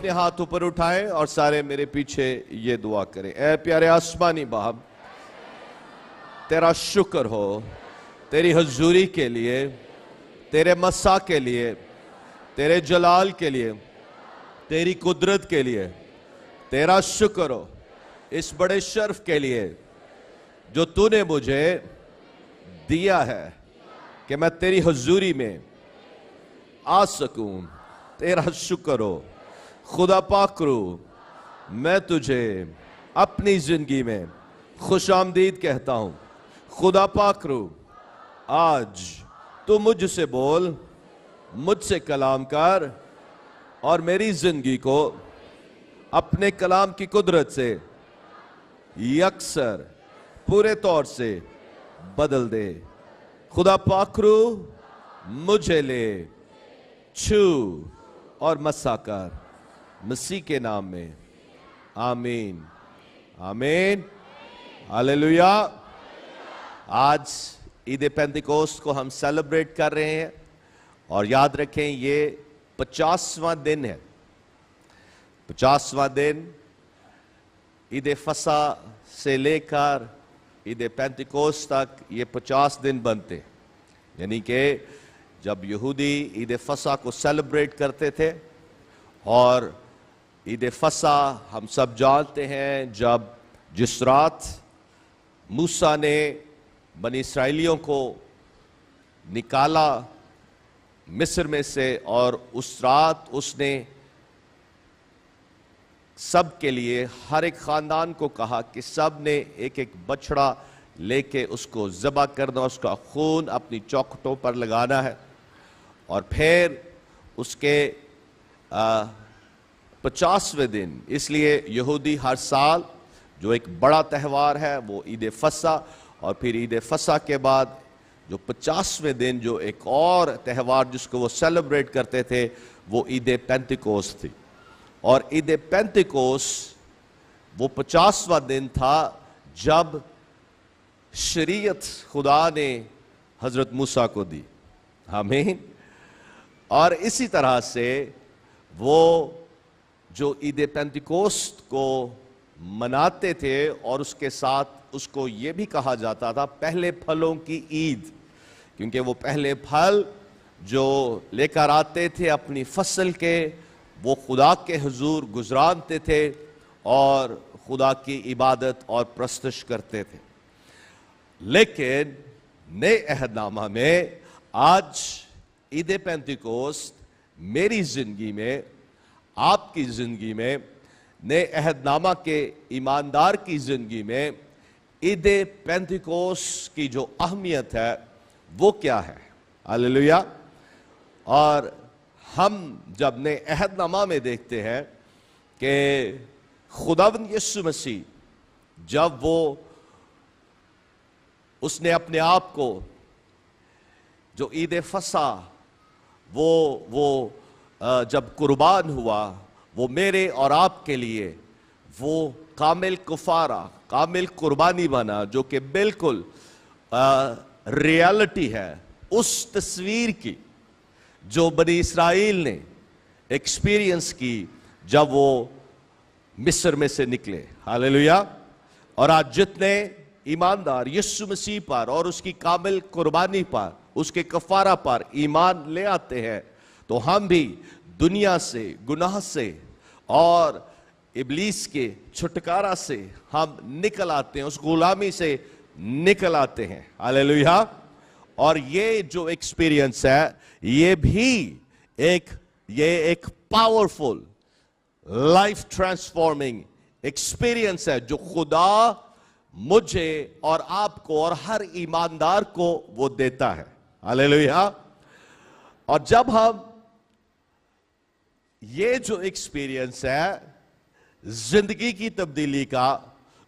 اپنے ہاتھ اوپر اٹھائیں اور سارے میرے پیچھے یہ دعا کریں۔ اے پیارے آسمانی باپ، تیرا شکر ہو تیری حضوری کے لیے، تیرے مسا کے لیے، تیرے جلال کے لیے، تیری قدرت کے لیے۔ تیرا شکر ہو اس بڑے شرف کے لیے جو تو نے مجھے دیا ہے کہ میں تیری حضوری میں آ سکوں۔ تیرا شکر ہو خدا پاک رو، میں تجھے اپنی زندگی میں خوش آمدید کہتا ہوں۔ خدا پاک رو، آج تو مجھ سے بول، مجھ سے کلام کر اور میری زندگی کو اپنے کلام کی قدرت سے یکسر پورے طور سے بدل دے۔ خدا پاک رو، مجھے لے، چھو اور مسا کر، مسیح کے نام میں، آمین آمین ہاللیلویا۔ آج عید پینتیکوست کو ہم سیلیبریٹ کر رہے ہیں اور یاد رکھیں یہ 50واں دن ہے۔ 50واں دن عید فصح سے لے کر عید پینتیکوست تک یہ 50 دن بنتے، یعنی کہ جب یہودی عید فصح کو سیلیبریٹ کرتے تھے، اور عید فصح ہم سب جانتے ہیں جب جس رات موسیٰ نے بنی اسرائیلیوں کو نکالا مصر میں سے، اور اس رات اس نے سب کے لیے ہر ایک خاندان کو کہا کہ سب نے ایک ایک بچڑا لے کے اس کو ذبح کرنا، اس کا خون اپنی چوکھٹوں پر لگانا ہے، اور پھر اس کے 50ویں دن، اس لیے یہودی ہر سال جو ایک بڑا تہوار ہے وہ عید فصح، اور پھر عید فصح کے بعد جو 50ویں دن جو ایک اور تہوار جس کو وہ سیلیبریٹ کرتے تھے وہ عید پینتیکوست تھی۔ اور عید پینتیکوست وہ 50واں دن تھا جب شریعت خدا نے حضرت موسیٰ کو دی، آمین۔ اور اسی طرح سے وہ جو عید پینتیکوست کو مناتے تھے، اور اس کے ساتھ اس کو یہ بھی کہا جاتا تھا پہلے پھلوں کی عید، کیونکہ وہ پہلے پھل جو لے کر آتے تھے اپنی فصل کے، وہ خدا کے حضور گزرانتے تھے اور خدا کی عبادت اور پرستش کرتے تھے۔ لیکن نئے عہد نامہ میں آج عید پینتیکوست میری زندگی میں، آپ کی زندگی میں، نئے عہد نامہ کے ایماندار کی زندگی میں عید پینتیکوست کی جو اہمیت ہے وہ کیا ہے؟ ہاللیلویا۔ اور ہم جب نئے عہد نامہ میں دیکھتے ہیں کہ خداوند یسوع مسیح جب اس نے اپنے آپ کو جو عید فصح وہ جب قربان ہوا، وہ میرے اور آپ کے لیے وہ کامل کفارہ، کامل قربانی بنا، جو کہ بالکل ریالٹی ہے اس تصویر کی جو بنی اسرائیل نے ایکسپیرینس کی جب وہ مصر میں سے نکلے، ہاللیلویا۔ اور آج جتنے ایماندار یسوع مسیح پر اور اس کی کامل قربانی پر، اس کے کفارہ پر ایمان لے آتے ہیں، تو ہم بھی دنیا سے، گناہ سے اور ابلیس کے چھٹکارا سے ہم نکل آتے ہیں، اس غلامی سے نکل آتے ہیں، ہاللیلویا۔ اور یہ جو ایکسپیرینس ہے یہ بھی ایک پاورفل لائف ٹرانسفارمنگ ایکسپیرینس ہے جو خدا مجھے اور آپ کو اور ہر ایماندار کو وہ دیتا ہے، ہاللیلویا۔ اور جب ہم یہ جو ایکسپیرینس ہے زندگی کی تبدیلی کا،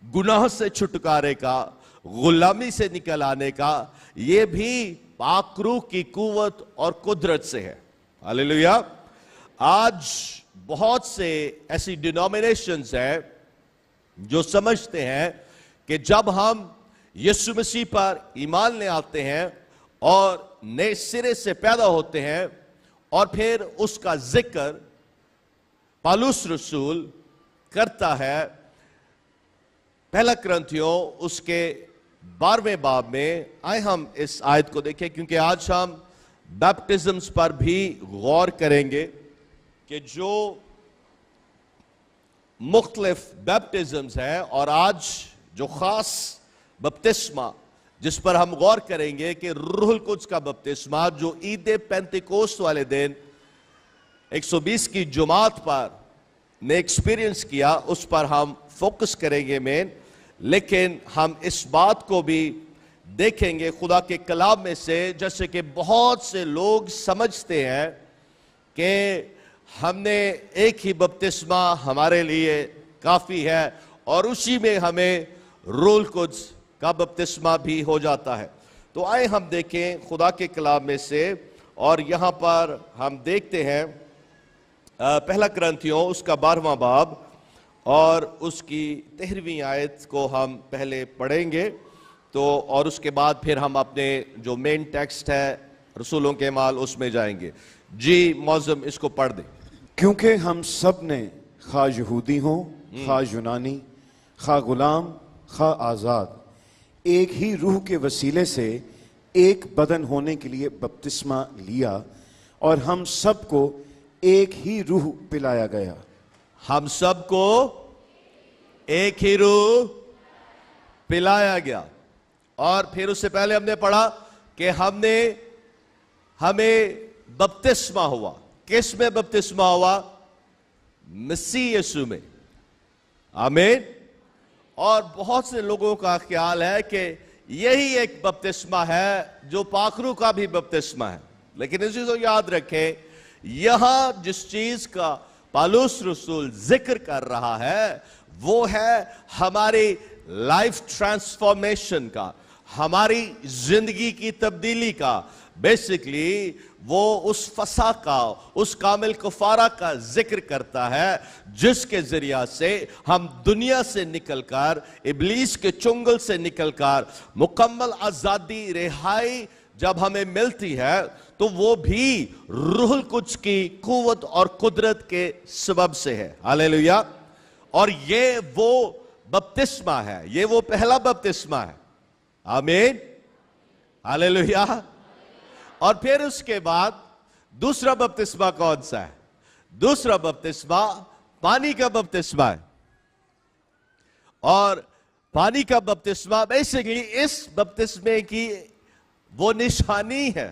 گناہ سے چھٹکارے کا، غلامی سے نکل آنے کا، یہ بھی پاک روح کی قوت اور قدرت سے ہے، ہاللیلویا۔ آج بہت سے ایسی ڈینومینیشنز ہیں جو سمجھتے ہیں کہ جب ہم یسوع مسیح پر ایمان لے آتے ہیں اور نئے سرے سے پیدا ہوتے ہیں، اور پھر اس کا ذکر پالوس رسول کرتا ہے پہلا کرنتھیوں اس کے 12ویں باب میں. آئے ہم اس آیت کو دیکھیں کیونکہ آج ہم بیپٹزمز پر بھی غور کریں گے کہ جو مختلف بیپٹزمز ہیں، اور آج جو خاص بپتسمہ جس پر ہم غور کریں گے کہ روح القدس کا بپتسمہ جو عید پینتیکوست والے دن 120 کی جماعت پر نے ایکسپیرینس کیا، اس پر ہم فوکس کریں گے مین. لیکن ہم اس بات کو بھی دیکھیں گے خدا کے کلام میں سے، جیسے کہ بہت سے لوگ سمجھتے ہیں کہ ہم نے ایک ہی بپتسمہ ہمارے لیے کافی ہے اور اسی میں ہمیں روح القدس کا بپتسمہ بھی ہو جاتا ہے. تو آئے ہم دیکھیں خدا کے کلام میں سے، اور یہاں پر ہم دیکھتے ہیں پہلا کرنتھیوں اس کا 12واں باب اور اس کی 13ویں آیت کو ہم پہلے پڑھیں گے، تو اور اس کے بعد پھر ہم اپنے جو مین ٹیکسٹ ہے رسولوں کے اعمال اس میں جائیں گے. جی معظم اس کو پڑھ دیں. کیونکہ ہم سب نے خواہ یہودی ہوں خواہ یونانی، خواہ غلام خواہ آزاد، ایک ہی روح کے وسیلے سے ایک بدن ہونے کے لیے بپتسمہ لیا، اور ہم سب کو ایک ہی روح پلایا گیا. ہم سب کو ایک ہی روح پلایا گیا. اور پھر اس سے پہلے ہم نے پڑھا کہ ہمیں بپتسمہ ہوا. کس میں بپتسمہ ہوا؟ مسیح یسوع میں. آمین. اور بہت سے لوگوں کا خیال ہے کہ یہی ایک بپتسمہ ہے جو پاکرو کا بھی بپتسمہ ہے. لیکن اسی کو یاد رکھیں، یہاں جس چیز کا پالوس رسول ذکر کر رہا ہے وہ ہے ہماری لائف ٹرانسفارمیشن کا، ہماری زندگی کی تبدیلی کا. بیسیکلی وہ اس فسح کا، اس کامل کفارہ کا ذکر کرتا ہے جس کے ذریعہ سے ہم دنیا سے نکل کر، ابلیس کے چنگل سے نکل کر مکمل آزادی، رہائی جب ہمیں ملتی ہے تو وہ بھی روح القدس کی قوت اور قدرت کے سبب سے ہے. ہاللیلویا. اور یہ وہ بپتسمہ ہے، یہ وہ پہلا بپتسمہ ہے. آمین. ہاللیلویا. اور پھر اس کے بعد دوسرا بپتسمہ کون سا ہے؟ دوسرا بپتسمہ پانی کا بپتسمہ ہے. اور پانی کا بپتسمہ بیسیکلی اس بپتسمے کی وہ نشانی ہے،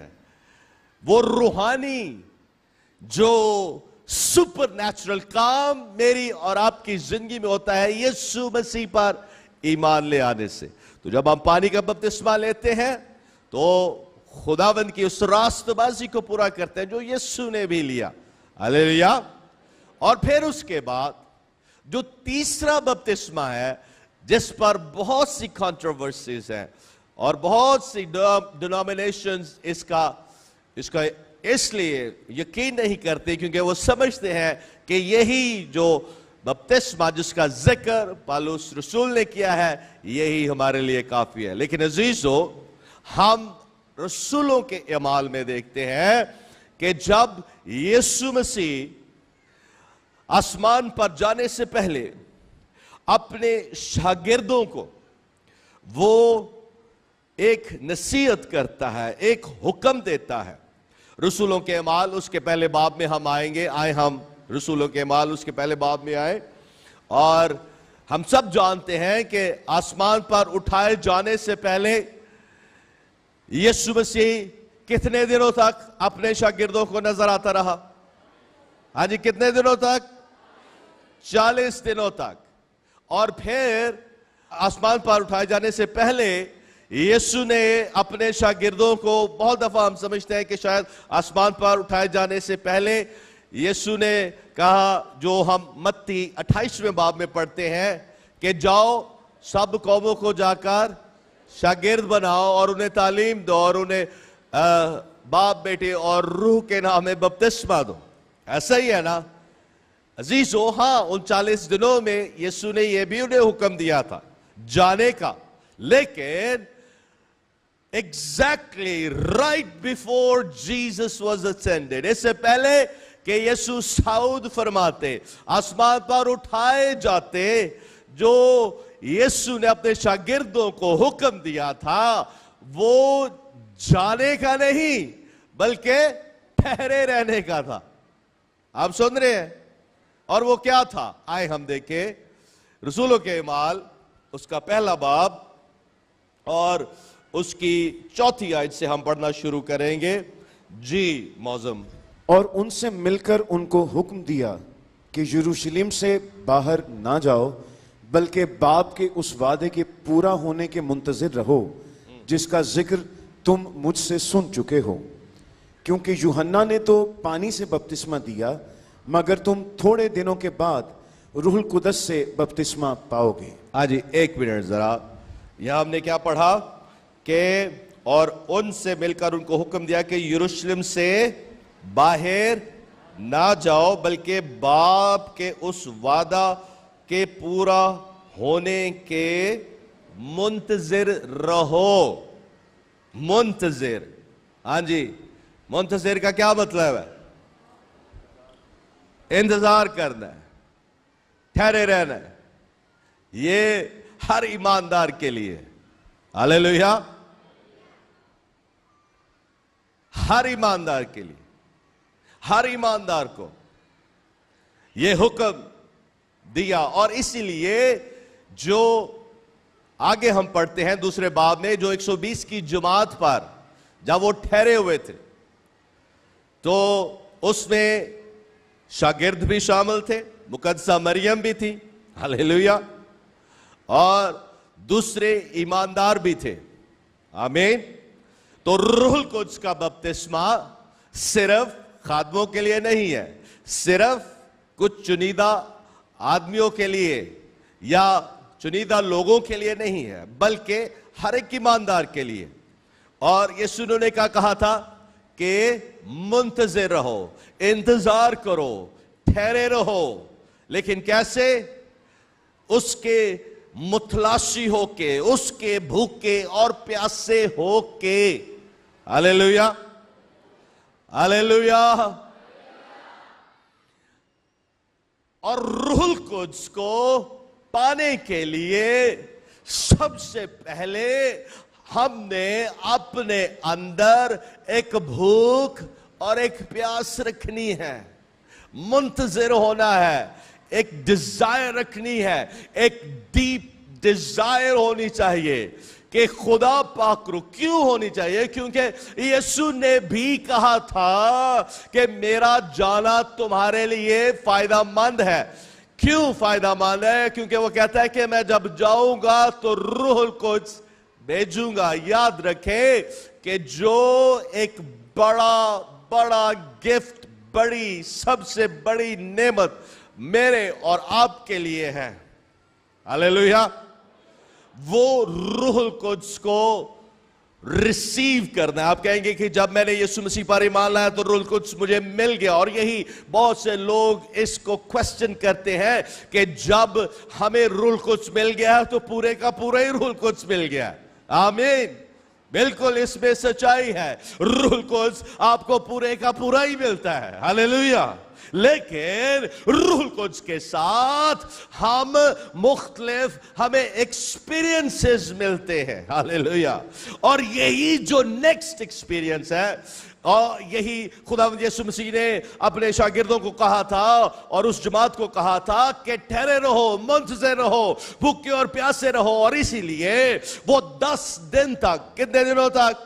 وہ روحانی جو سپر نیچرل کام میری اور آپ کی زندگی میں ہوتا ہے یسوع مسیح پر ایمان لے آنے سے. تو جب ہم پانی کا بپتسمہ لیتے ہیں تو خداوند کی اس راست بازی کو پورا کرتے ہیں جو یسوع نے بھی لیا. ہاللیلویا. اور پھر اس کے بعد جو تیسرا بپتسمہ ہے جس پر بہت سی کنٹروورسیز ہیں اور بہت سی ڈینومینیشنز اس کا اس لیے یقین نہیں کرتے کیونکہ وہ سمجھتے ہیں کہ یہی جو بپتسمہ جس کا ذکر پالوس رسول نے کیا ہے یہی ہمارے لیے کافی ہے. لیکن عزیزو، ہم رسولوں کے اعمال میں دیکھتے ہیں کہ جب یسوع مسیح آسمان پر جانے سے پہلے اپنے شاگردوں کو وہ ایک نصیحت کرتا ہے، ایک حکم دیتا ہے. رسولوں کے اعمال اس کے پہلے باب میں ہم آئیں گے. ہم رسولوں کے اعمال اس کے پہلے باب میں آئے، اور ہم سب جانتے ہیں کہ آسمان پر اٹھائے جانے سے پہلے یسوع مسیح کتنے دنوں تک اپنے شاگردوں کو نظر آتا رہا؟ ہاں جی، کتنے دنوں تک؟ 40 دنوں تک. اور پھر آسمان پر اٹھائے جانے سے پہلے یسوع نے اپنے شاگردوں کو، بہت دفعہ ہم سمجھتے ہیں کہ شاید آسمان پر اٹھائے جانے سے پہلے یسوع نے کہا، جو ہم متی 28ویں باب میں پڑھتے ہیں کہ جاؤ سب قوموں کو جا کر شاگرد بناؤ اور انہیں تعلیم دو اور انہیں باپ، بیٹے اور روح کے نام میں بپتسمہ دو. ایسا ہی ہے نا عزیزو؟ ہاں، ان 40 دنوں میں یسوع نے یہ بھی انہیں حکم دیا تھا جانے کا، لیکن exactly right before Jesus was ascended، اس سے پہلے کہ یسوع صعود فرماتے، آسمان پر اٹھائے جاتے، جو یسوع نے اپنے شاگردوں کو حکم دیا تھا وہ جانے کا نہیں بلکہ ٹھہرے رہنے کا تھا۔ آپ سن رہے ہیں؟ اور وہ کیا تھا؟ آئے ہم دیکھیں رسولوں کے اعمال اس کا پہلا باب اور اس کی 4 آیت سے ہم پڑھنا شروع کریں گے۔ جی معظم۔ اور ان سے مل کر ان کو حکم دیا کہ یروشلم سے باہر نہ جاؤ بلکہ باپ کے اس وعدے کے پورا ہونے کے منتظر رہو جس کا ذکر تم مجھ سے سن چکے ہو، کیونکہ یوحنا نے تو پانی سے بپتسمہ دیا مگر تم تھوڑے دنوں کے بعد روح القدس سے بپتسمہ پاؤ گے۔ ہاں جی، ایک منٹ ذرا، یہاں ہم نے کیا پڑھا کہ اور ان سے مل کر ان کو حکم دیا کہ یروشلم سے باہر نہ جاؤ بلکہ باپ کے اس وعدہ کے پورا ہونے کے منتظر رہو۔ منتظر، ہاں جی، منتظر کا کیا مطلب ہے؟ انتظار کرنا ہے، ٹھہرے رہنا ہے۔ یہ ہر ایماندار کے لیے، ہاللیلویا، ہر ایماندار کے لیے، ہر ایماندار کو یہ حکم دیا۔ اور اسی لیے جو آگے ہم پڑھتے ہیں دوسرے باب میں، جو 120 کی جماعت پر جب وہ ٹھہرے ہوئے تھے تو اس میں شاگرد بھی شامل تھے، مقدسہ مریم بھی تھی، ہاللیلویا، اور دوسرے ایماندار بھی تھے، آمین۔ تو روح القدس کا بپتسمہ صرف خادموں کے لیے نہیں ہے، صرف کچھ چنیدہ آدمیوں کے لیے یا چنیدہ لوگوں کے لیے نہیں ہے، بلکہ ہر ایک ایماندار کے لیے۔ اور یسوع نے کیا کہا تھا کہ منتظر رہو، انتظار کرو، ٹھہرے رہو، لیکن کیسے؟ اس کے متلاشی ہو کے، اس کے بھوکے اور پیاسے ہو کے، ہاللیلویا، ہاللیلویا۔ اور روح القدس کو پانے کے لیے سب سے پہلے ہم نے اپنے اندر ایک بھوک اور ایک پیاس رکھنی ہے، منتظر ہونا ہے، ایک ڈیزائر رکھنی ہے، ایک ڈیپ ڈیزائر ہونی چاہیے کہ خدا پاک رو کیوں ہونی چاہیے؟ کیونکہ یسوع نے بھی کہا تھا کہ میرا جانا تمہارے لیے فائدہ مند ہے۔ کیوں فائدہ مند ہے؟ کیونکہ وہ کہتا ہے کہ میں جب جاؤں گا تو روح القدس بھیجوں گا۔ یاد رکھیں کہ جو ایک بڑا گفٹ، بڑی سب سے بڑی نعمت میرے اور آپ کے لیے ہے، ہاللیلویا، وہ روح القدس کو ریسیو کرنا ہے۔ آپ کہیں گے کہ جب میں نے یسوع مسیح پر ایمان لایا تو روح القدس مجھے مل گیا، اور یہی بہت سے لوگ اس کو کوسچن کرتے ہیں کہ جب ہمیں روح القدس مل گیا تو پورے کا پورا ہی روح القدس مل گیا۔ آمین، بالکل اس میں سچائی ہے، روح القدس آپ کو پورے کا پورا ہی ملتا ہے، ہاللیلویا۔ لیکن روح القدس کے ساتھ ہم مختلف ہمیں ایکسپیرینسز ملتے ہیں، ہاللیلویا۔ اور یہی جو نیکسٹ ایکسپیرینس ہے، اور یہی خداوند یسوع مسیح نے اپنے شاگردوں کو کہا تھا اور اس جماعت کو کہا تھا کہ ٹھہرے رہو، منتظر رہو، بھوکے اور پیاسے رہو۔ اور اسی لیے وہ 10 دن تک، کتنے دنوں تک؟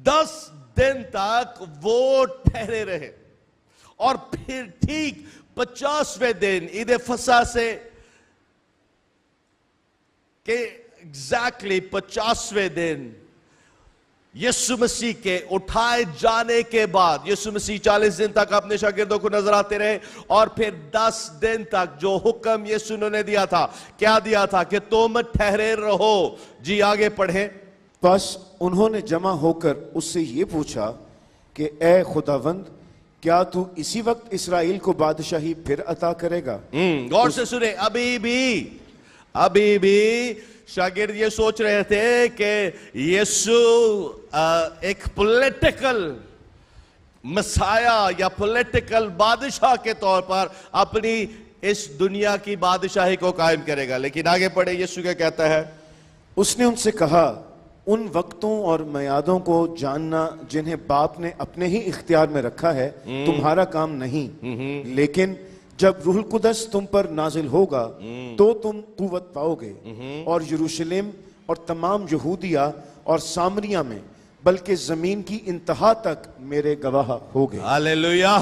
10 دن تک وہ ٹھہرے رہے، اور پھر ٹھیک 50ویں دن عید فصح سے کہ ایگزیکٹلی 50ویں دن یسوع مسیح کے اٹھائے جانے کے بعد یسوع مسیح 40 دن تک اپنے شاگردوں کو نظر آتے رہے، اور پھر 10 دن تک جو حکم یسوع نے دیا تھا، کیا دیا تھا؟ کہ تم ٹھہرے رہو۔ جی آگے پڑھیں۔ بس انہوں نے جمع ہو کر اس سے یہ پوچھا کہ اے خداوند، کیا تو اسی وقت اسرائیل کو بادشاہی پھر عطا کرے گا؟ غور سے سنیں، ابھی بھی شاگرد یہ سوچ رہے تھے کہ یسوع ایک پولیٹیکل مسایا یا پولیٹیکل بادشاہ کے طور پر اپنی اس دنیا کی بادشاہی کو قائم کرے گا. لیکن آگے پڑھے یسوع کیا کہتا ہے؟ اس نے ان سے کہا ان وقتوں اور میعادوں کو جاننا جنہیں باپ نے اپنے ہی اختیار میں رکھا ہے تمہارا کام نہیں، لیکن جب روح القدس تم پر نازل ہوگا تو تم قوت پاؤ گے اور یروشلم اور تمام یہودیہ اور سامریہ میں بلکہ زمین کی انتہا تک میرے گواہ ہوگے. ہاللیلویا،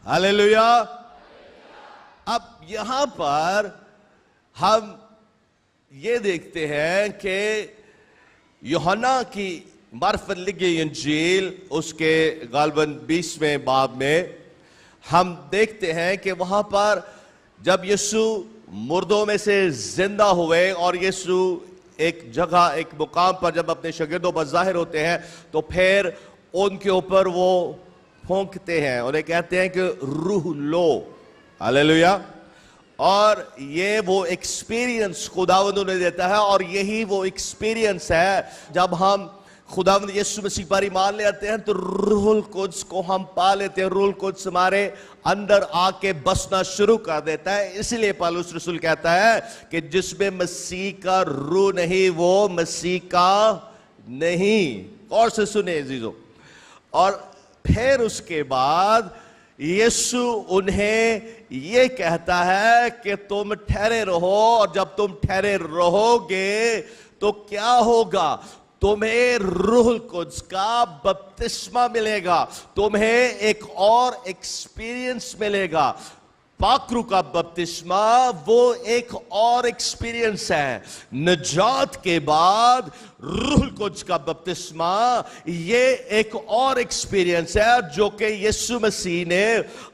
ہاللیلویا. اب یہاں پر ہم یہ دیکھتے ہیں کہ یوحنا کی معرفت لکھی انجیل اس کے غالباً 20ویں باب میں ہم دیکھتے ہیں کہ وہاں پر جب یسوع مردوں میں سے زندہ ہوئے اور یسوع ایک جگہ ایک مقام پر جب اپنے شاگردوں پر ظاہر ہوتے ہیں تو پھر ان کے اوپر وہ پھونکتے ہیں، انہیں کہتے ہیں کہ روح لو. ہاللیلویا. اور یہ وہ ایکسپیرینس خداوند انہیں دیتا ہے، اور یہی وہ ایکسپیرینس ہے جب ہم خداوند یسوع مسیح پر ایمان لے آتے ہیں تو روح القدس کو ہم پا لیتے ہیں. روح القدس ہمارے اندر آ کے بسنا شروع کر دیتا ہے. اسی لیے پالوس رسول کہتا ہے کہ جس میں مسیح کا روح نہیں وہ مسیح کا نہیں. اور سے سنیں عزیزو. اور پھر اس کے بعد یسوع انہیں یہ کہتا ہے کہ تم ٹھہرے رہو، اور جب تم ٹھہرے رہو گے تو کیا ہوگا؟ تمہیں روح القدس کا بپتسمہ ملے گا، تمہیں ایک اور ایکسپیرینس ملے گا. پاک روح کا بپتسمہ وہ ایک اور ایکسپیرینس ہے. نجات کے بعد روح القدس کا بپتسمہ یہ ایک اور ایکسپیرینس ہے جو کہ یسوع مسیح نے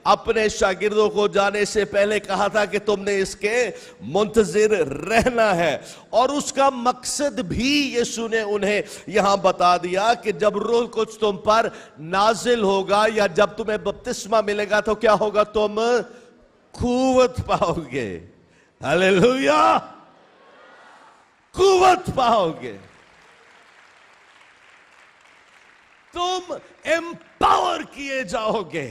اپنے شاگردوں کو جانے سے پہلے کہا تھا کہ تم نے اس کے منتظر رہنا ہے. اور اس کا مقصد بھی یسوع نے انہیں یہاں بتا دیا کہ جب روح القدس تم پر نازل ہوگا یا جب تمہیں بپتسمہ ملے گا تو کیا ہوگا؟ تم قوت پاؤ گے. ہاللیلویا، قوت پاؤ گے. تم امپاور کیے جاؤ گے،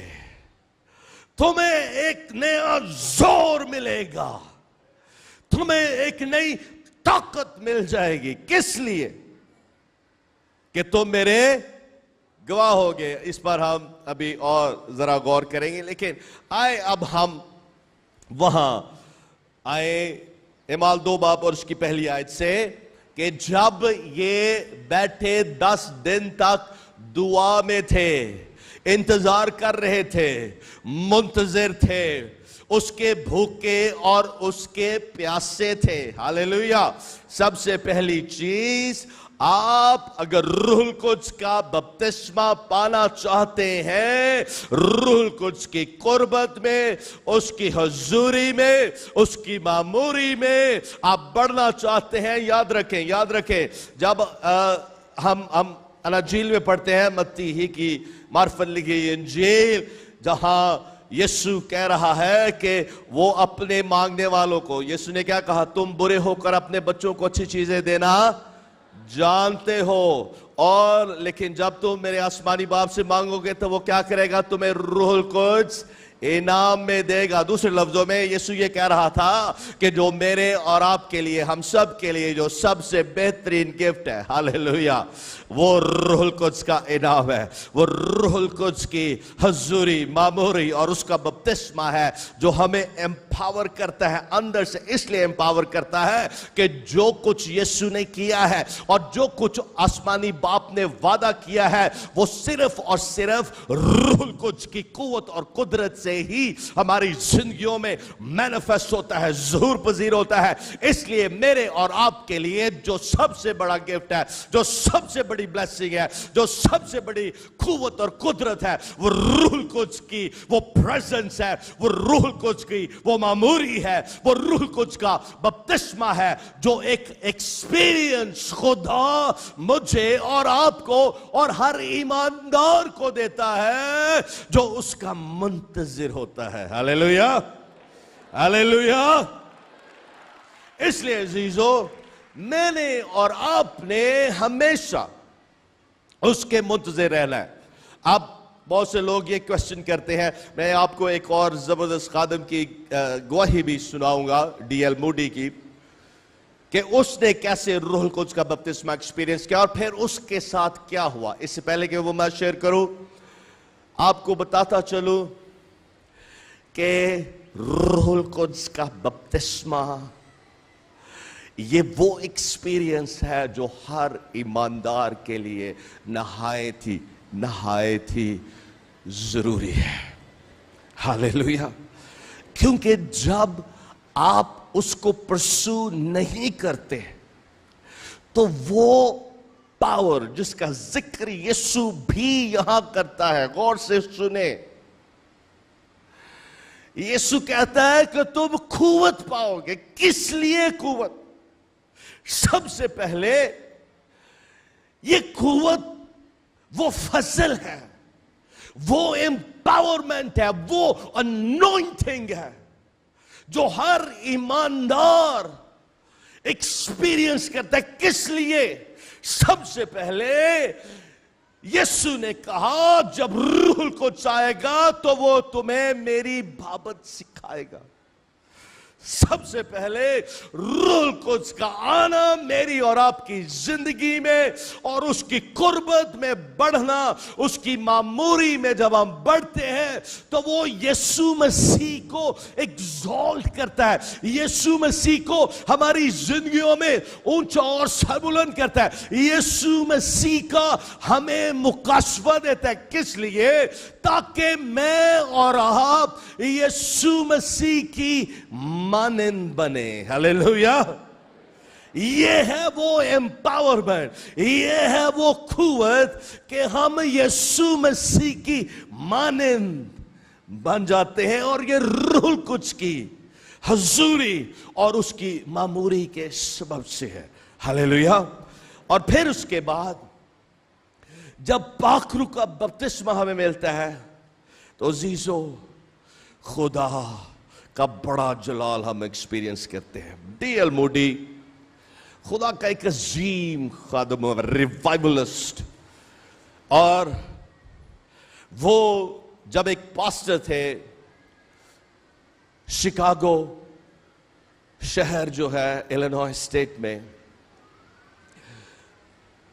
تمہیں ایک نیا زور ملے گا، تمہیں ایک نئی طاقت مل جائے گی. کس لیے؟ کہ تم میرے گواہ ہوگے. اس پر ہم ابھی اور ذرا غور کریں گے. لیکن آئے اب ہم وہاں آئے اعمال 2 باب اور اس کی پہلی آیت سے کہ جب یہ بیٹھے 10 دن تک دعا میں تھے، انتظار کر رہے تھے، منتظر تھے، اس کے بھوکے اور اس کے پیاسے تھے. ہاللیلویا. سب سے پہلی چیز، آپ اگر روح القدس کا بپتسمہ پانا چاہتے ہیں، روح القدس کی قربت میں، اس کی حضوری میں، اس کی معموری میں آپ بڑھنا چاہتے ہیں، یاد رکھیں جب ہم اناجیل میں پڑھتے ہیں، متی ہی کی معرفت لکھی انجیل، جہاں یسوع کہہ رہا ہے کہ وہ اپنے مانگنے والوں کو، یسوع نے کیا کہا؟ تم برے ہو کر اپنے بچوں کو اچھی چیزیں دینا جانتے ہو، اور لیکن جب تم میرے آسمانی باپ سے مانگو گے تو وہ کیا کرے گا؟ تمہیں روح القدس انعام میں دے گا. دوسرے لفظوں میں یسوع یہ کہہ رہا تھا کہ جو میرے اور آپ کے لیے، ہم سب کے لیے جو سب سے بہترین گفٹ ہے، ہاللیلویا، وہ روح القدس کا انعام ہے. وہ روح القدس کی حضوری، معموری اور اس کا بپتسمہ ہے جو ہمیں امپاور کرتا ہے اندر سے. اس لیے امپاور کرتا ہے کہ جو کچھ یسوع نے کیا ہے اور جو کچھ آسمانی باپ نے وعدہ کیا ہے وہ صرف اور صرف روح القدس کی قوت اور قدرت سے ہی ہماری زندگیوں میں مینیفیسٹ ہوتا ہے، ظہور پذیر ہوتا ہے. اس لیے میرے اور آپ کے لیے جو سب سے بڑا گفٹ ہے، جو سب سے بڑی بلیسنگ ہے، جو سب سے بڑی قوت اور قدرت ہے، وہ روح القدس کی وہ پریزنس ہے، وہ روح القدس کی وہ معموری ہے، وہ روح القدس کا بپتسمہ ہے جو ایک ایکسپیرینس خدا مجھے اور آپ کو اور ہر ایماندار کو دیتا ہے جو اس کا منتظر ہوتا ہے. ہاللیلویا، ہاللیلویا. اس لیے عزیزو، میں نے اور آپ نے ہمیشہ اس کے منتظر رہنا ہے. اب بہت سے لوگ یہ کوشچن کرتے ہیں. میں آپ کو ایک اور زبردست خادم کی گواہی بھی سناؤں گا, ڈی ایل موڈی کی, کہ اس نے کیسے روح القدس کا بپتسمہ ایکسپیرینس کیا اور پھر اس کے ساتھ کیا ہوا. اس سے پہلے کہ وہ میں شیئر کروں, آپ کو بتاتا چلوں کہ روح القدس کا بپتسمہ یہ وہ ایکسپیرینس ہے جو ہر ایماندار کے لیے نہایت ہی ضروری ہے. ہاللیلویہ. کیونکہ جب آپ اس کو پرسو نہیں کرتے تو وہ پاور جس کا ذکر یسوع بھی یہاں کرتا ہے, غور سے سنیں, یسوع کہتا ہے کہ تم قوت پاؤ گے. کس لیے قوت؟ سب سے پہلے یہ قوت وہ فضل ہے, وہ امپاورمنٹ ہے, وہ انوائنٹنگ ہے جو ہر ایماندار ایکسپیرینس کرتا ہے. کس لیے؟ سب سے پہلے یسوع نے کہا جب روح القدس آئے گا تو وہ تمہیں میری بابت سکھائے گا. سب سے پہلے روح القدس کا آنا میری اور آپ کی زندگی میں اور اس کی قربت میں بڑھنا, اس کی معموری میں جب ہم بڑھتے ہیں تو وہ یسوع مسیح کو ایگزالٹ کرتا ہے, یسوع مسیح کو ہماری زندگیوں میں اونچا اور سربلند کرتا ہے, یسوع مسیح کا ہمیں مکاشفہ دیتا ہے. کس لیے؟ تاکہ میں اور آپ یسوع مسیح کی مانند بنے. ہلیلویہ. یہ ہے وہ امپاورمنٹ, یہ ہے وہ قوت کہ ہم یسوع مسیح کی مانند بن جاتے ہیں, اور یہ روح القدس کی حضوری اور اس کی معموری کے سبب سے ہے. ہلیلویہ. اور پھر اس کے بعد جب پاک روح کا بپتسمہ ہمیں ملتا ہے تو عزیزو خدا کا بڑا جلال ہم ایکسپیرینس کرتے ہیں. ڈی ایل موڈی خدا کا ایک عظیم خادم, ریوائولسٹ, اور وہ جب ایک پاسٹر تھے شکاگو شہر جو ہے الینوائے اسٹیٹ میں,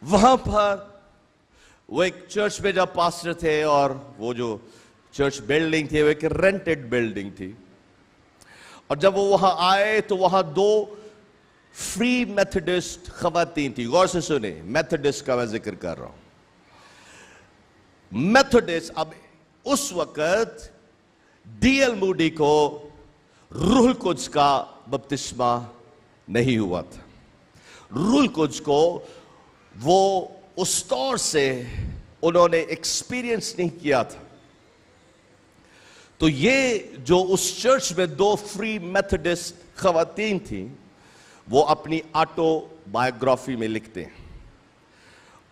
وہاں پر وہ ایک چرچ میں جب پاسٹر تھے, اور وہ جو چرچ بلڈنگ تھی وہ ایک رینٹڈ بلڈنگ تھی, اور جب وہ وہاں آئے تو وہاں 2 فری میتھڈسٹ خواتین تھی. غور سے سنیں, میتھڈسٹ کا میں ذکر کر رہا ہوں. میتھڈسٹ, اب اس وقت ڈی ایل موڈی کو روح القدس کا بپتسمہ نہیں ہوا تھا. روح القدس کو وہ اس طور سے انہوں نے ایکسپیرینس نہیں کیا تھا. تو یہ جو اس چرچ میں 2 فری میتھڈسٹ خواتین تھیں, وہ اپنی آٹو بایوگرافی میں لکھتے ہیں,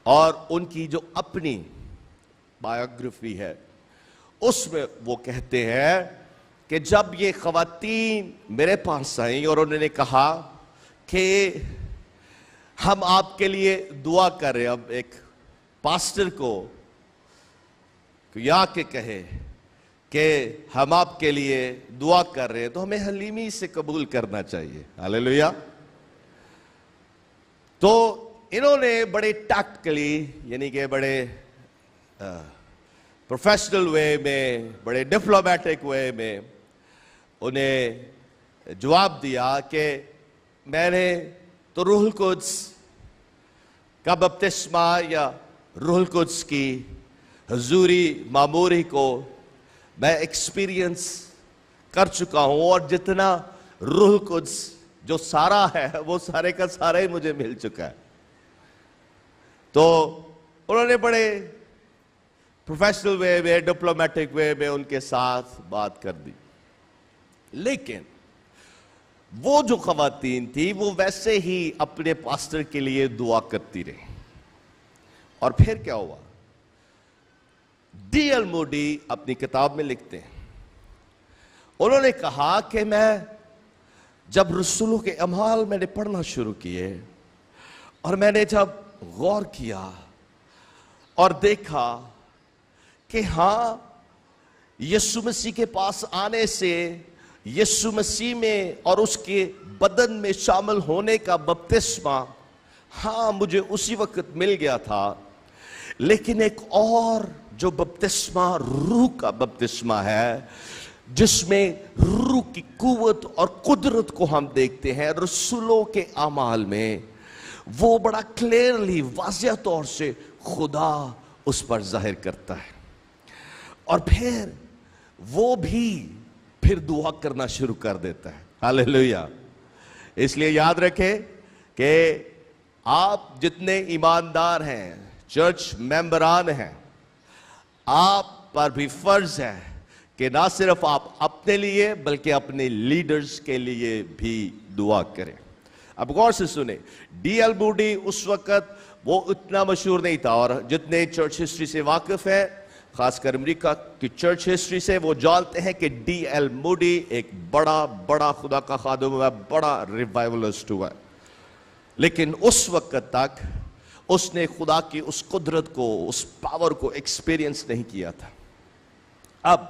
اور ان کی جو اپنی بایوگرافی ہے اس میں وہ کہتے ہیں کہ جب یہ خواتین میرے پاس آئیں اور انہوں نے کہا کہ ہم آپ کے لیے دعا کر رہے ہیں. اب ایک پاسٹر کو یا کہ کہے کہ ہم آپ کے لیے دعا کر رہے ہیں تو ہمیں حلیمی سے قبول کرنا چاہیے. ہاللیلویہ. تو انہوں نے بڑے ٹیکٹیکلی, یعنی کہ بڑے پروفیشنل وے میں, بڑے ڈپلومیٹک وے میں انہیں جواب دیا کہ میں نے تو روح القدس کا بپتسمہ یا روح القدس کی حضوری معموری کو میں ایکسپیرینس کر چکا ہوں, اور جتنا روح القدس جو سارا ہے وہ سارے کا سارا ہی مجھے مل چکا ہے. تو انہوں نے بڑے پروفیشنل وے میں, ڈپلومیٹک وے میں ان کے ساتھ بات کر دی. لیکن وہ جو خواتین تھی وہ ویسے ہی اپنے پاسٹر کے لیے دعا کرتی رہی. اور پھر کیا ہوا؟ ڈی ایل موڈی اپنی کتاب میں لکھتے ہیں, انہوں نے کہا کہ میں جب رسولوں کے اعمال میں نے پڑھنا شروع کیے, اور میں نے جب غور کیا اور دیکھا کہ ہاں یسوع مسیح کے پاس آنے سے یسوع مسیح میں اور اس کے بدن میں شامل ہونے کا بپتسمہ ہاں مجھے اسی وقت مل گیا تھا، لیکن ایک اور جو بپتسمہ روح کا بپتسمہ ہے جس میں روح کی قوت اور قدرت کو ہم دیکھتے ہیں رسولوں کے اعمال میں، وہ بڑا کلیئرلی واضح طور سے خدا اس پر ظاہر کرتا ہے، اور پھر وہ بھی پھر دعا کرنا شروع کر دیتا ہے. ہاللیلویا. اس لیے یاد رکھیں کہ آپ جتنے ایماندار ہیں، چرچ ممبران ہیں، آپ پر بھی فرض ہے کہ نہ صرف آپ اپنے لیے بلکہ اپنے لیڈرز کے لیے بھی دعا کریں. اب غور سے سنیں، ڈی ایل موڈی اس وقت وہ اتنا مشہور نہیں تھا، اور جتنے چرچ ہسٹری سے واقف ہیں خاص کر امریکہ کی چرچ ہسٹری سے وہ جانتے ہیں کہ ڈی ایل موڈی ایک بڑا خدا کا خادم ہوا، بڑا ریوائولسٹ ہوا، لیکن اس وقت تک اس نے خدا کی اس قدرت کو، اس پاور کو ایکسپیرینس نہیں کیا تھا. اب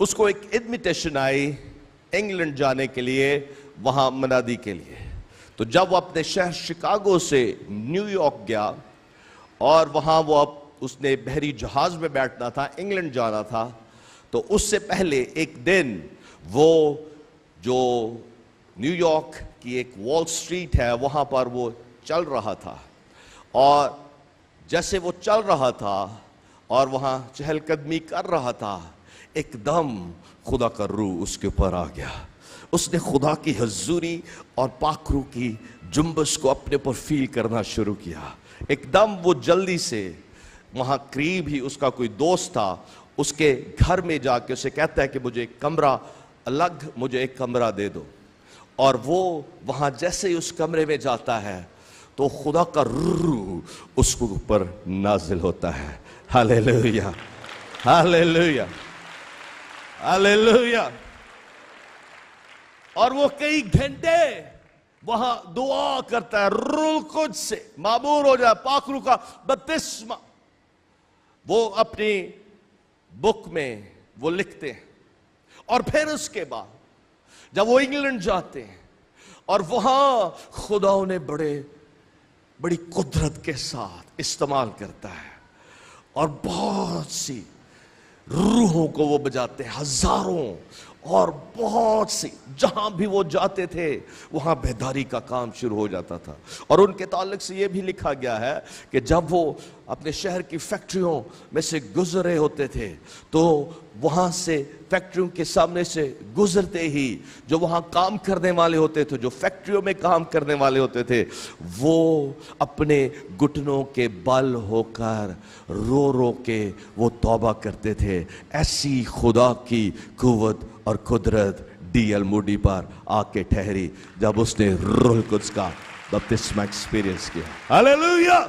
اس کو ایک انویٹیشن آئی انگلینڈ جانے کے لیے، وہاں منادی کے لیے. تو جب وہ اپنے شہر شکاگو سے نیو یارک گیا اور وہاں وہ اس نے بحری جہاز میں بیٹھنا تھا، انگلینڈ جانا تھا، تو اس سے پہلے ایک دن وہ جو نیو یارک کی ایک وال سٹریٹ ہے وہاں پر وہ چل رہا تھا، اور جیسے وہ چل رہا تھا اور وہاں چہل قدمی کر رہا تھا، ایک دم خدا کا روح اس کے اوپر آ گیا. اس نے خدا کی حضوری اور پاک روح کی جنبش کو اپنے پر فیل کرنا شروع کیا. ایک دم وہ جلدی سے وہاں قریب ہی اس کا کوئی دوست تھا، اس کے گھر میں جا کے اسے کہتا ہے کہ مجھے ایک کمرہ الگ، مجھے ایک کمرہ دے دو. اور وہ وہاں جیسے ہی اس کمرے میں جاتا ہے تو خدا کا روح اس کے اوپر نازل ہوتا ہے. ہاللیلویا، ہاللیلویا، ہاللیلویا. اور وہ کئی گھنٹے وہاں دعا کرتا ہے، روح القدس سے معمور ہو جائے، پاک روح کا بپتسمہ. وہ اپنی بک میں وہ لکھتے ہیں، اور پھر اس کے بعد جب وہ انگلینڈ جاتے ہیں اور وہاں خدا انہیں بڑی قدرت کے ساتھ استعمال کرتا ہے، اور بہت سی روحوں کو وہ بجاتے ہیں، ہزاروں، اور بہت سی جہاں بھی وہ جاتے تھے وہاں بیداری کا کام شروع ہو جاتا تھا. اور ان کے تعلق سے یہ بھی لکھا گیا ہے کہ جب وہ اپنے شہر کی فیکٹریوں میں سے گزر رہے ہوتے تھے تو وہاں سے فیکٹریوں کے سامنے سے گزرتے ہی جو وہاں کام کرنے والے ہوتے تھے، جو فیکٹریوں میں کام کرنے والے ہوتے تھے، وہ اپنے گھٹنوں کے بل ہو کر رو کے وہ توبہ کرتے تھے. ایسی خدا کی قوت اور قدرت ڈی ایل موڈی پر آ کے ٹھہری جب اس نے روح القدس کا بپتسمہ ایکسپیرینس کیا. ہاللیلویا.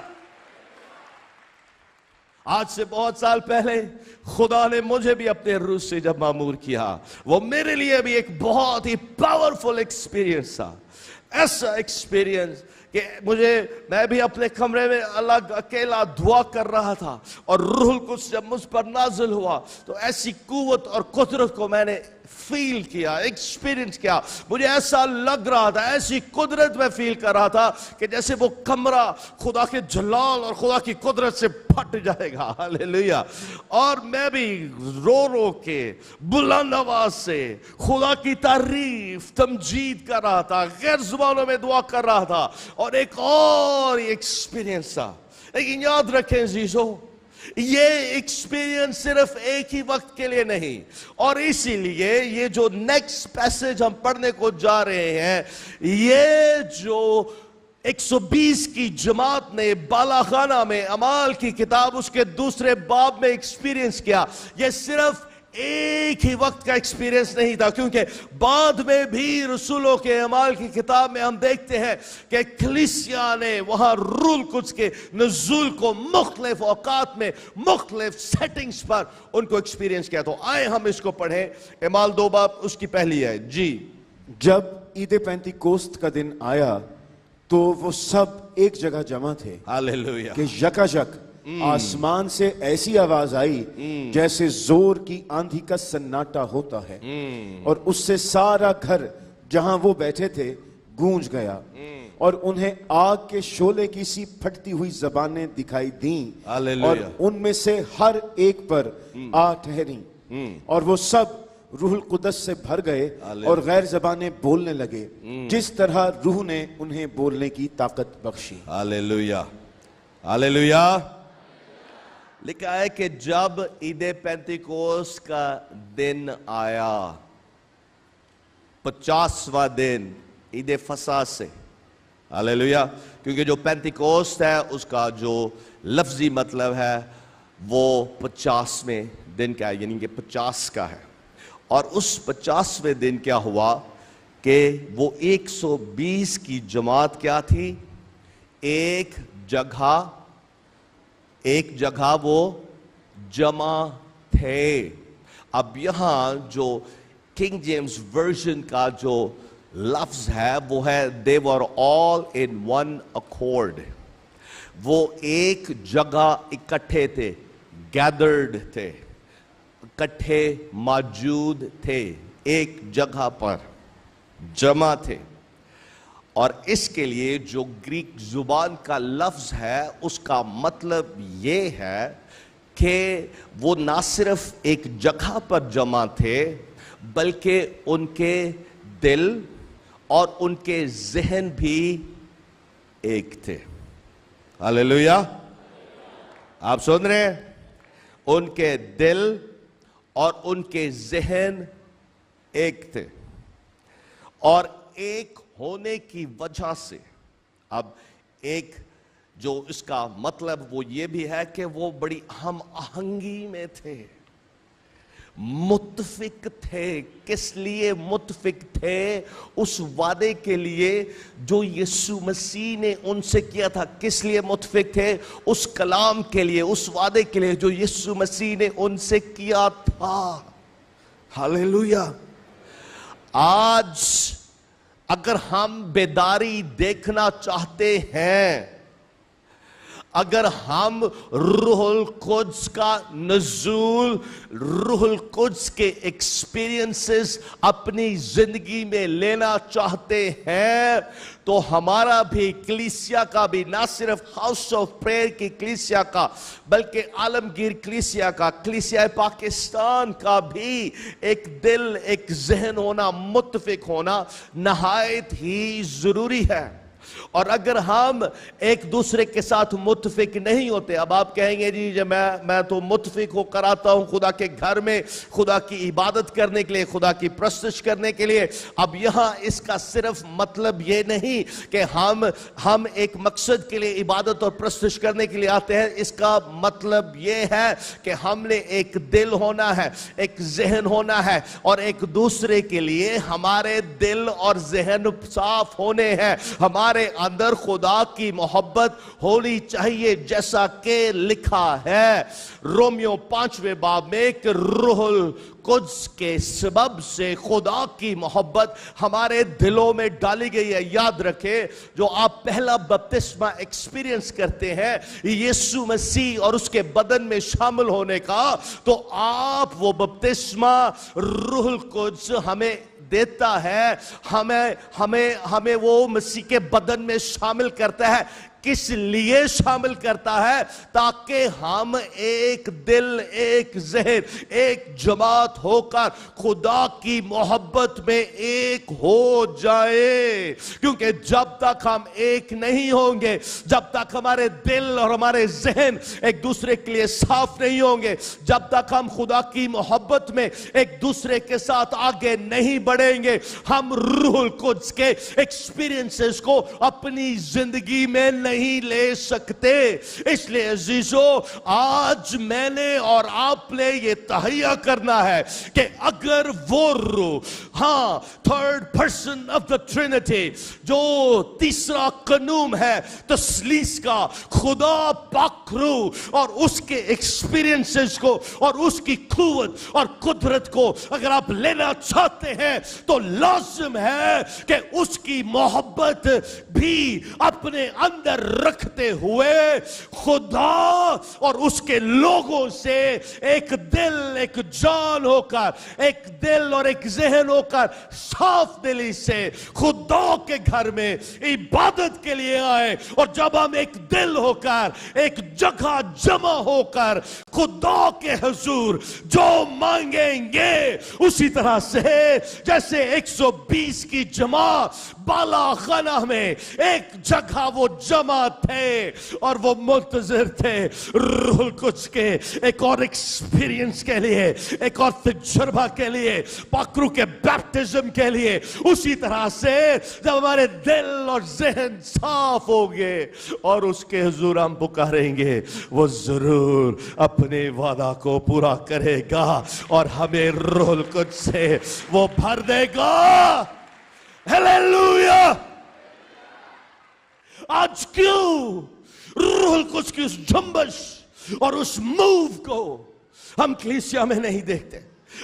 آج سے بہت سال پہلے خدا نے مجھے بھی اپنے روح سے جب معمور کیا، وہ میرے لیے بھی ایک بہت ہی پاورفل ایکسپیرینس تھا. ایسا ایکسپیرینس کہ میں بھی اپنے کمرے میں الگ اکیلا دعا کر رہا تھا، اور روح القدس جب مجھ پر نازل ہوا تو ایسی قوت اور قدرت کو میں نے فیل کیا، ایکسپیرینس کیا. مجھے ایسا لگ رہا تھا، ایسی قدرت میں فیل کر رہا تھا کہ جیسے وہ کمرہ خدا کے جلال اور خدا کی قدرت سے پھٹ جائے گا. ہاللیلویا. اور میں بھی رو کے بلند آواز سے خدا کی تعریف تمجید کر رہا تھا، غیر زبانوں میں دعا کر رہا تھا، اور ایک اور ایکسپیرینس تھا. لیکن یاد رکھیں عزیزو، یہ ایکسپیرینس صرف ایک ہی وقت کے لیے نہیں، اور اسی لیے یہ جو نیکسٹ پیسج ہم پڑھنے کو جا رہے ہیں، یہ جو 120 کی جماعت نے بالاخانہ میں اعمال کی کتاب اس کے دوسرے باب میں ایکسپیرینس کیا، یہ صرف ایک ہی وقت کا ایکسپیرینس نہیں تھا، کیونکہ بعد میں بھی رسولوں کے اعمال کی کتاب میں ہم دیکھتے ہیں کہ کلیسیا نے وہاں روح القدس کے نزول کو مختلف اوقات میں مختلف سیٹنگز پر ان کو ایکسپیرینس کیا. تو آئے ہم اس کو پڑھیں. اعمال 2 باب اس کی پہلی ہے. جی. جب عید پینتیکوست کا دن آیا تو وہ سب ایک جگہ جمع تھے ہاللیلویا. کہ یکایک آسمان سے ایسی آواز آئی جیسے زور کی آندھی کا سناٹا ہوتا ہے اور اس سے سارا گھر جہاں وہ بیٹھے تھے گونج گیا اور انہیں آگ کے شعلے کی سی پھٹتی ہوئی زبانیں دکھائی دیں اور ان میں سے ہر ایک پر آ ٹھہریں اور وہ سب روح القدس سے بھر گئے اور غیر زبانیں بولنے لگے جس طرح روح نے انہیں بولنے کی طاقت بخشی. ہاللیلویا ہاللیلویا. لکھا ہے کہ جب عید پینتیکوست کا دن آیا 50واں دن عید فصح سے. ہاللیلویا. کیونکہ جو پینتیکوست ہے اس کا جو لفظی مطلب ہے وہ 50ویں دن کا ہے, یعنی کہ 50 کا ہے. اور اس 50ویں دن کیا ہوا کہ وہ 120 کی جماعت کیا تھی, ایک جگہ وہ جمع تھے. اب یہاں جو کنگ جیمز ورژن کا جو لفظ ہے وہ ہے they were all in one accord. وہ ایک جگہ اکٹھے تھے, gathered تھے, اکٹھے موجود تھے, ایک جگہ پر جمع تھے. اور اس کے لیے جو گریک زبان کا لفظ ہے اس کا مطلب یہ ہے کہ وہ نہ صرف ایک جگہ پر جمع تھے بلکہ ان کے دل اور ان کے ذہن بھی ایک تھے. ہاللیلویا. آپ سن رہے ہیں؟ ان کے دل اور ان کے ذہن ایک تھے. اور ایک ہونے کی وجہ سے اب ایک جو اس کا مطلب وہ یہ بھی ہے کہ وہ بڑی ہم آہنگی میں تھے, متفق تھے. کس لیے متفق تھے؟ اس وعدے کے لیے جو یسوع مسیح نے ان سے کیا تھا. کس لیے متفق تھے؟ اس کلام کے لیے, اس وعدے کے لیے جو یسوع مسیح نے ان سے کیا تھا. ہاللیلویا. آج اگر ہم بیداری دیکھنا چاہتے ہیں, اگر ہم روح القدس کا نزول, روح القدس کے ایکسپیرینسز اپنی زندگی میں لینا چاہتے ہیں, تو ہمارا بھی کلیسیا کا بھی, نہ صرف ہاؤس آف پریئر کی کلیسیا کا بلکہ عالمگیر کلیسیا کا, کلیسیا پاکستان کا بھی ایک دل, ایک ذہن ہونا, متفق ہونا نہایت ہی ضروری ہے. اور اگر ہم ایک دوسرے کے ساتھ متفق نہیں ہوتے, اب آپ کہیں گے جی میں تو متفق ہو کر آتا ہوں خدا کے گھر میں, خدا کی عبادت کرنے کے لیے, خدا کی پرستش کرنے کے لیے. اب یہاں اس کا صرف مطلب یہ نہیں کہ ہم ایک مقصد کے لیے عبادت اور پرستش کرنے کے لیے آتے ہیں. اس کا مطلب یہ ہے کہ ہم نے ایک دل ہونا ہے, ایک ذہن ہونا ہے, اور ایک دوسرے کے لیے ہمارے دل اور ذہن صاف ہونے ہیں. ہمارے اندر خدا کی محبت ہونی چاہیے, جیسا کہ لکھا ہے رومیو 5ویں باب میں کہ روح القدس کے سبب سے خدا کی محبت ہمارے دلوں میں ڈالی گئی ہے. یاد رکھیں, جو آپ پہلا بپتسمہ ایکسپیرینس کرتے ہیں یسوع مسیح اور اس کے بدن میں شامل ہونے کا, تو آپ وہ بپتسمہ روح القدس ہمیں دیتا ہے, ہمیں وہ مسیح کے بدن میں شامل کرتا ہے. کس لیے شامل کرتا ہے؟ تاکہ ہم ایک دل, ایک ذہن, ایک جماعت ہو کر خدا کی محبت میں ایک ہو جائے. کیونکہ جب تک ہم ایک نہیں ہوں گے, جب تک ہمارے دل اور ہمارے ذہن ایک دوسرے کے لیے صاف نہیں ہوں گے, جب تک ہم خدا کی محبت میں ایک دوسرے کے ساتھ آگے نہیں بڑھیں گے, ہم روح القدس کے ایکسپیرینسز کو اپنی زندگی میں نہیں لے سکتے. اس لیے عزیزو, آج میں نے اور آپ نے یہ تہیہ کرنا ہے کہ اگر وہ روح, ہاں, third person of the Trinity, جو تیسرا قانون ہے تثلیث کا, خدا پاک روح اور اس کے ایکسپیرینسز کو اور اس کی قوت اور قدرت کو اگر آپ لینا چاہتے ہیں تو لازم ہے کہ اس کی محبت بھی اپنے اندر اندر رکھتے ہوئے خدا اور اس کے لوگوں سے ایک دل ایک جان ہو کر, ایک دل اور ایک ذہن ہو کر, صاف دلی سے خدا کے گھر میں عبادت کے لیے آئے. اور جب ہم ایک دل ہو کر ایک جگہ جمع ہو کر خدا کے حضور جو مانگیں گے, اسی طرح سے جیسے 120 کی جماعت بالا خانہ میں ایک جگہ وہ جمع تھے اور وہ منتظر تھے روح القدس کے ایک اور ایکسپیرینس کے لیے, ایک اور تجربہ کے لیے, پاک روح کے بیپٹزم کے لیے. اسی طرح سے جب ہمارے دل اور ذہن صاف ہوگے اور اس کے حضور ہم پکاریں گے, وہ ضرور اپنے وعدہ کو پورا کرے گا اور ہمیں روح القدس سے وہ بھر دے گا. ہیلیلویا. آج کیوں روح القدس کی اس جنبش اور اس موو کو ہم کلیسیا میں نہیں دیکھتے؟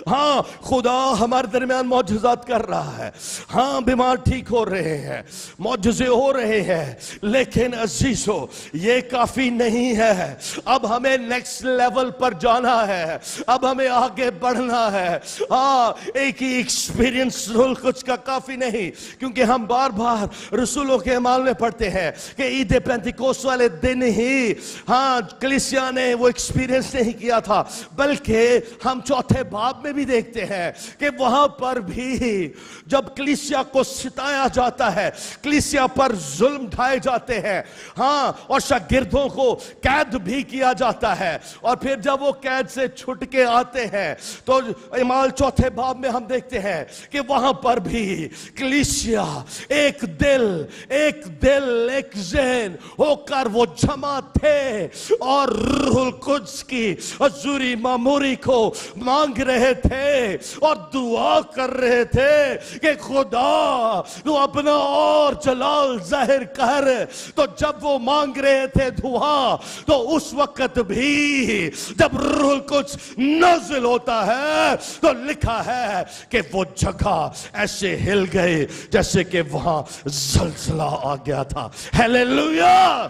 ہاں خدا ہمارے درمیان معجزات کر رہا ہے, ہاں بیمار ٹھیک ہو رہے ہیں, معجزے ہو رہے ہیں, لیکن عزیزو یہ کافی نہیں ہے. اب ہمیں نیکسٹ لیول پر جانا ہے, اب ہمیں آگے بڑھنا ہے. ہاں ایک ہی ایکسپیرینس روح القدس کا کافی نہیں, کیونکہ ہم بار بار رسولوں کے اعمال میں پڑھتے ہیں کہ عید پینتیکوست والے دن ہی ہاں کلیسیا نے وہ ایکسپیرینس نہیں کیا تھا, بلکہ ہم چوتھے باب میں بھی دیکھتے ہیں کہ وہاں پر بھی جب کلیسیا کو ستایا جاتا ہے, کلیسیا پر ظلم ڈھائے جاتے ہیں, ہاں اور شاگردوں کو قید بھی کیا جاتا ہے, اور پھر جب وہ قید سے چھٹ کے آتے ہیں تو اعمال چوتھے باب میں ہم دیکھتے ہیں کہ وہاں پر بھی کلیسیا ایک دل ایک ذہن ہو کر وہ جمع تھے اور روح القدس کی حضوری معموری کو مانگ رہے تھے اور دعا کر رہے تھے کہ خدا تو اپنا اور جلال ظاہر کر. تو جب وہ مانگ رہے تھے دعا, تو اس وقت بھی جب روح القدس نازل ہوتا ہے تو لکھا ہے کہ وہ جگہ ایسے ہل گئے جیسے کہ وہاں زلزلہ آ گیا تھا. Hallelujah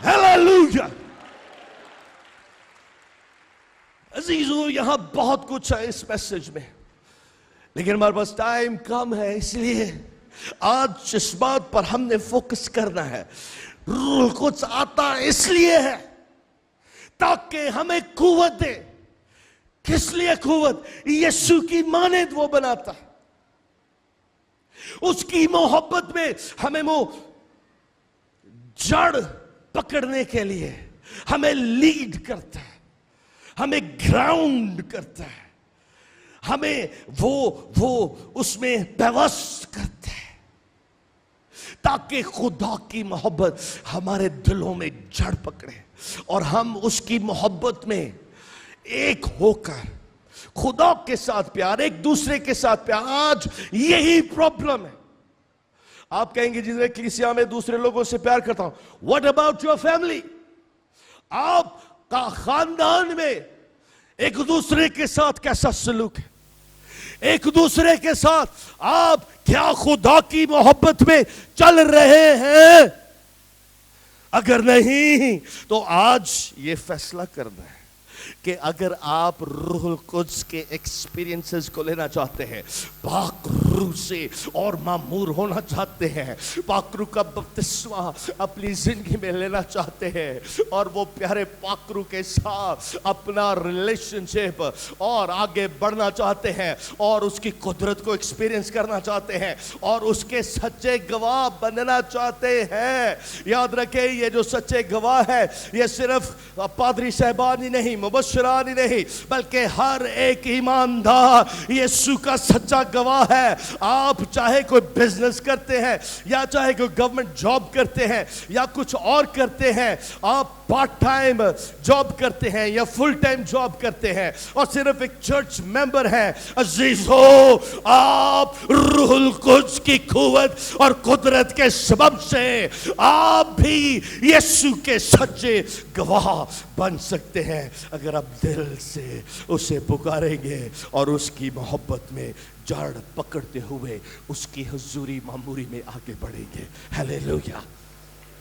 hallelujah. عزیزو یہاں بہت کچھ ہے اس میسج میں, لیکن ہمارے پاس ٹائم کم ہے, اس لیے آج اس بات پر ہم نے فوکس کرنا ہے. روح القدس آتا اس لیے ہے تاکہ ہمیں قوت دے. کس لیے قوت؟ یسوع کی مانند وہ بناتا ہے. اس کی محبت میں ہمیں وہ جڑ پکڑنے کے لیے ہمیں لیڈ کرتا ہے, ہمیں گراؤنڈ کرتا ہے, ہمیں وہ اس میں پیوست کرتا ہے تاکہ خدا کی محبت ہمارے دلوں میں جڑ پکڑے اور ہم اس کی محبت میں ایک ہو کر خدا کے ساتھ پیار, ایک دوسرے کے ساتھ پیار. آج یہی پرابلم ہے. آپ کہیں گے جی میں کلیسیا میں دوسرے لوگوں سے پیار کرتا ہوں. What about your family? آپ کا خاندان میں ایک دوسرے کے ساتھ کیسا سلوک ہے؟ ایک دوسرے کے ساتھ آپ کیا خدا کی محبت میں چل رہے ہیں؟ اگر نہیں تو آج یہ فیصلہ کرنا ہے کہ اگر آپ روح القدس کے ایکسپیرینسز کو لینا چاہتے ہیں, پاک روح سے اور معمور ہونا چاہتے ہیں, پاک روح کا بپتسمہ اپنی زندگی میں لینا چاہتے ہیں, اور وہ پیارے پاک روح کے ساتھ اپنا ریلیشن شپ اور آگے بڑھنا چاہتے ہیں, اور اس کی قدرت کو ایکسپیرینس کرنا چاہتے ہیں, اور اس کے سچے گواہ بننا چاہتے ہیں. یاد رکھیں یہ جو سچے گواہ ہے یہ صرف پادری صاحبان ہی نہیں, مبشران ہی نہیں, بلکہ ہر ایک ایماندار یسوع کا سچا گواہ ہے. آپ چاہے کوئی بزنس کرتے ہیں یا چاہے کوئی گورنمنٹ جاب کرتے ہیں یا کچھ اور کرتے ہیں, آپ پارٹ ٹائم جاب کرتے ہیں یا فل ٹائم جاب کرتے ہیں اور صرف ایک چرچ ممبر ہیں, عزیزو آپ روح القدس کی قوت اور قدرت کے سبب سے آپ بھی یسوع کے سچے گواہ بن سکتے ہیں اگر آپ دل سے اسے پکاریں گے اور اس کی محبت میں جڑ پکڑتے ہوئے اس کی حضوری معموری میں آگے بڑھیں گے. ہیلیلویا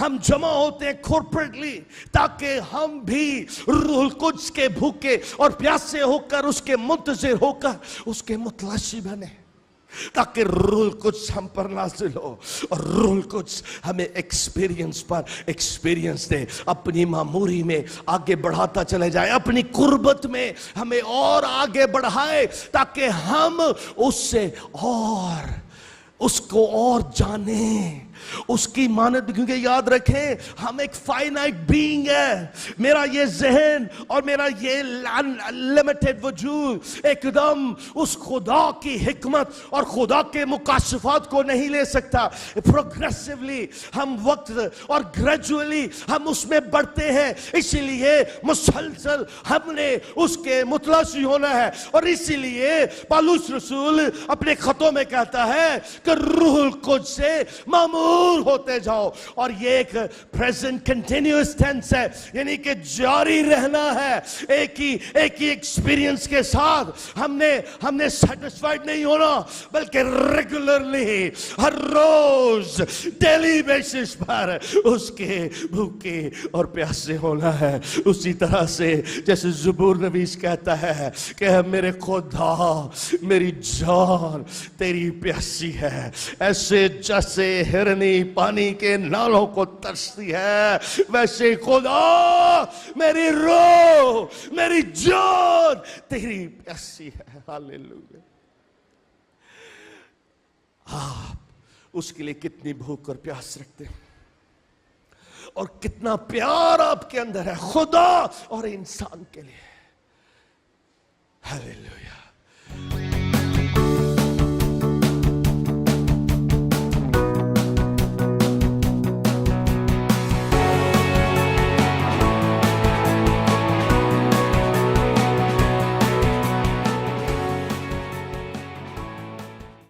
ہم جمع ہوتے ہیں کورپریٹلی تاکہ ہم بھی روح القدس کے بھوکے اور پیاسے ہو کر اس کے منتظر ہو کر اس کے متلاشی بنے، تاکہ روح القدس ہم پر نازل ہو اور روح القدس ہمیں ایکسپیرینس پر ایکسپیرینس دے، اپنی معموری میں آگے بڑھاتا چلے جائے، اپنی قربت میں ہمیں اور آگے بڑھائے تاکہ ہم اس سے اور اس کو اور جانیں، اس کی مانند، کیونکہ یاد رکھیں ہم ایک فائنائٹ بینگ ہے، میرا یہ ذہن اور میرا یہ لمیٹڈ وجود ایک دم اس خدا کی حکمت اور خدا کے مکاشفات کو نہیں لے سکتا۔ پروگریسیولی ہم وقت اور گریجولی ہم اس میں بڑھتے ہیں، اسی لیے مسلسل ہم نے اس کے متلاشی ہونا ہے، اور اسی لیے پالوس رسول اپنے خطوں میں کہتا ہے کہ روح القدس سے معمور ہوتے جاؤ، اور یہ ایک پریزنٹ کنٹینیوس ٹینس ہے، یعنی کہ جاری رہنا ہے، ایک ہی ایکسپیرینس کے ساتھ ہم نے سیٹسفائیڈ نہیں ہونا، بلکہ ریگولرلی ہر روز ڈیلی بیسس پر اس کے بھوکے اور پیاسے ہونا ہے۔ اسی طرح سے جیسے زبور نویس کہتا ہے کہ میرے خدا میری جان تیری پیاسی ہے، ایسے جیسے ہرنی پانی کے نالوں کو ترستی ہے، ویسے خدا میری روح میری جان تیری پیاسی ہے۔ ہاللیلویا۔ آپ اس کے لیے کتنی بھوک اور پیاس رکھتے ہیں، اور کتنا پیار آپ کے اندر ہے خدا اور انسان کے لیے۔ ہاللیلویا۔